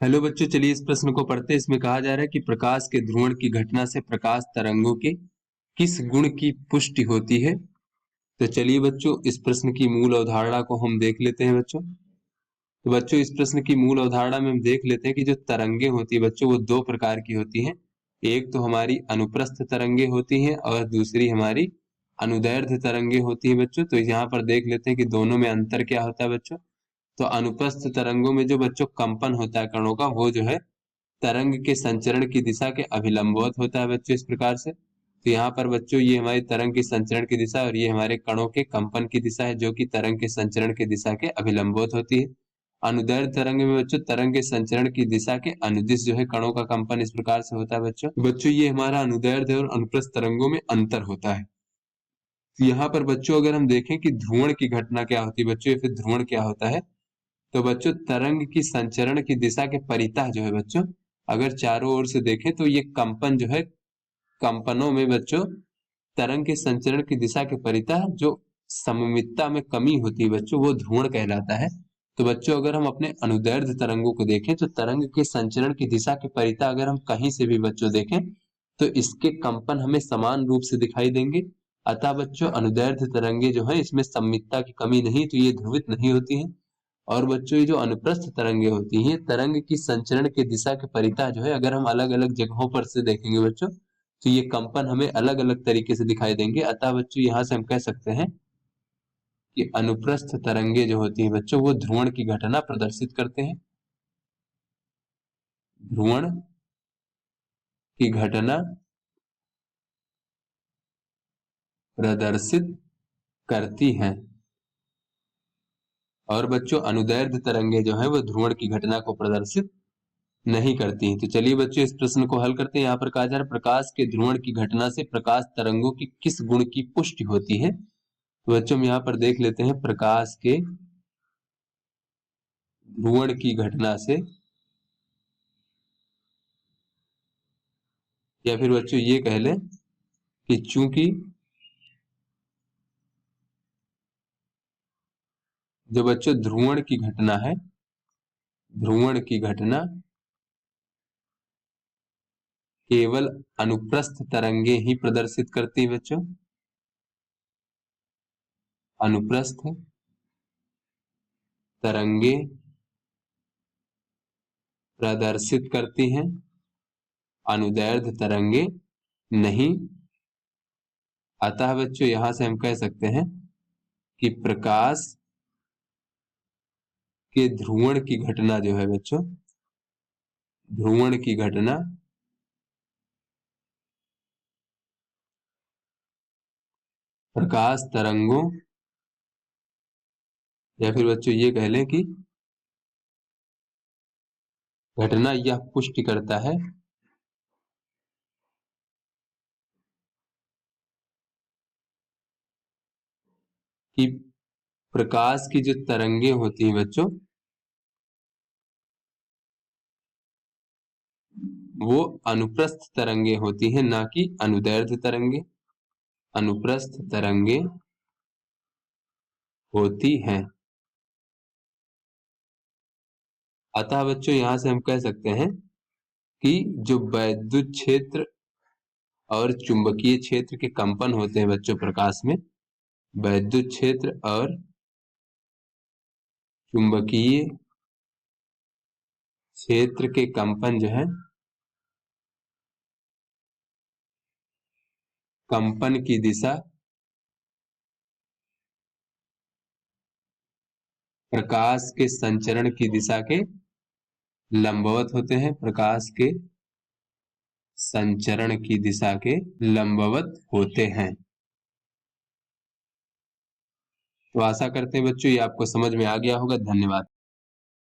Hello बच्चों, चलिए इस प्रश्न को पढ़ते हैं। इसमें कहा जा रहा है कि प्रकाश के ध्रुवण की घटना से प्रकाश तरंगों के किस गुण की पुष्टि होती है। तो चलिए बच्चों, इस प्रश्न की मूल अवधारणा को हम देख लेते हैं बच्चों। तो बच्चों, इस प्रश्न की मूल अवधारणा में हम देख लेते हैं कि जो तरंगे होती है बच्चों, वो दो प्रकार की होती हैं। एक तो हमारी अनुप्रस्थ तरंगे होती हैं और दूसरी हमारी अनुदैर्ध्य तरंगे होती है बच्चों। तो यहाँ पर देख लेते हैं कि दोनों में अंतर क्या होता है बच्चों। तो अनुप्रस्थ तरंगों में जो बच्चों कंपन होता है कणों का, वो जो है तरंग के संचरण की दिशा के अभिलंबवत होता है बच्चों, इस प्रकार से। तो यहाँ पर बच्चों ये हमारी तरंग के संचरण की दिशा और ये हमारे कणों के कंपन की दिशा है, जो कि तरंग के संचरण की दिशा के अभिलंबवत होती है। अनुदैर्ध्य तरंग में बच्चों तरंग के संचरण की दिशा के अनुदिश जो है कणों का कंपन इस प्रकार से होता है बच्चों ये हमारा अनुदैर्ध्य और अनुप्रस्थ तरंगों में अंतर होता है। तो यहाँ पर बच्चों अगर हम देखें कि ध्रुवण की घटना क्या होती है बच्चों, या फिर ध्रुवण क्या होता है, तो बच्चों तरंग की संचरण की दिशा के परितः जो है बच्चों, अगर चारों ओर से देखें तो ये कंपन जो है, कंपनों में बच्चों तरंग के संचरण की दिशा के परितः जो सममितता में कमी होती है बच्चों, वो ध्रुवण कहलाता है। तो बच्चों अगर हम अपने अनुदैर्ध्य तरंगों को देखें तो तरंग के संचरण की दिशा के परितः अगर हम कहीं से भी बच्चों देखें तो इसके कंपन हमें समान रूप से दिखाई देंगे। अतः बच्चों अनुदैर्ध्य तरंगे जो है इसमें सममितता की कमी नहीं, तो ये ध्रुवित नहीं होती हैं। और बच्चों ये जो अनुप्रस्थ तरंगे होती हैं, तरंग की संचरण की दिशा के परितः जो है, अगर हम अलग अलग जगहों पर से देखेंगे बच्चों तो ये कंपन हमें अलग अलग तरीके से दिखाई देंगे। अतः बच्चों यहाँ से हम कह सकते हैं कि अनुप्रस्थ तरंगे जो होती हैं बच्चों, वो ध्रुवण की घटना प्रदर्शित करते हैं। ध्रुवण की घटना प्रदर्शित करती हैं। और बच्चों अनुदैर्ध्य तरंगे जो है वो ध्रुवण की घटना को प्रदर्शित नहीं करती। तो चलिए बच्चों इस प्रश्न को हल करते हैं। यहाँ पर कहा जा रहा है प्रकाश के ध्रुवण की घटना से प्रकाश तरंगों की किस गुण की पुष्टि होती है। तो बच्चों हम यहाँ पर देख लेते हैं प्रकाश के ध्रुवण की घटना से, या फिर बच्चों ये कह लें कि चूंकि जो बच्चों ध्रुवण की घटना है, ध्रुवण की घटना केवल अनुप्रस्थ तरंगे ही प्रदर्शित करती है बच्चों। अनुप्रस्थ तरंगे प्रदर्शित करती हैं, अनुदैर्ध्य तरंगे नहीं। अतः बच्चों यहां से हम कह सकते हैं कि प्रकाश के ध्रुवण की घटना जो है बच्चों, ध्रुवण की घटना प्रकाश तरंगों, या फिर बच्चों ये कह लें कि घटना यह पुष्टि करता है कि प्रकाश की जो तरंगे होती हैं बच्चों, वो अनुप्रस्थ तरंगे होती हैं, ना कि अनुदैर्ध्य तरंगे। अनुप्रस्थ तरंगे होती हैं। अतः बच्चों यहां से हम कह सकते हैं कि जो वैद्युत क्षेत्र और चुंबकीय क्षेत्र के कंपन होते हैं बच्चों प्रकाश में, वैद्युत क्षेत्र और चुंबकीय क्षेत्र के कंपन जो है, कंपन की दिशा प्रकाश के संचरण की दिशा के लंबवत होते हैं। प्रकाश के संचरण की दिशा के लंबवत होते हैं। तो आशा करते हैं बच्चों ये आपको समझ में आ गया होगा। धन्यवाद।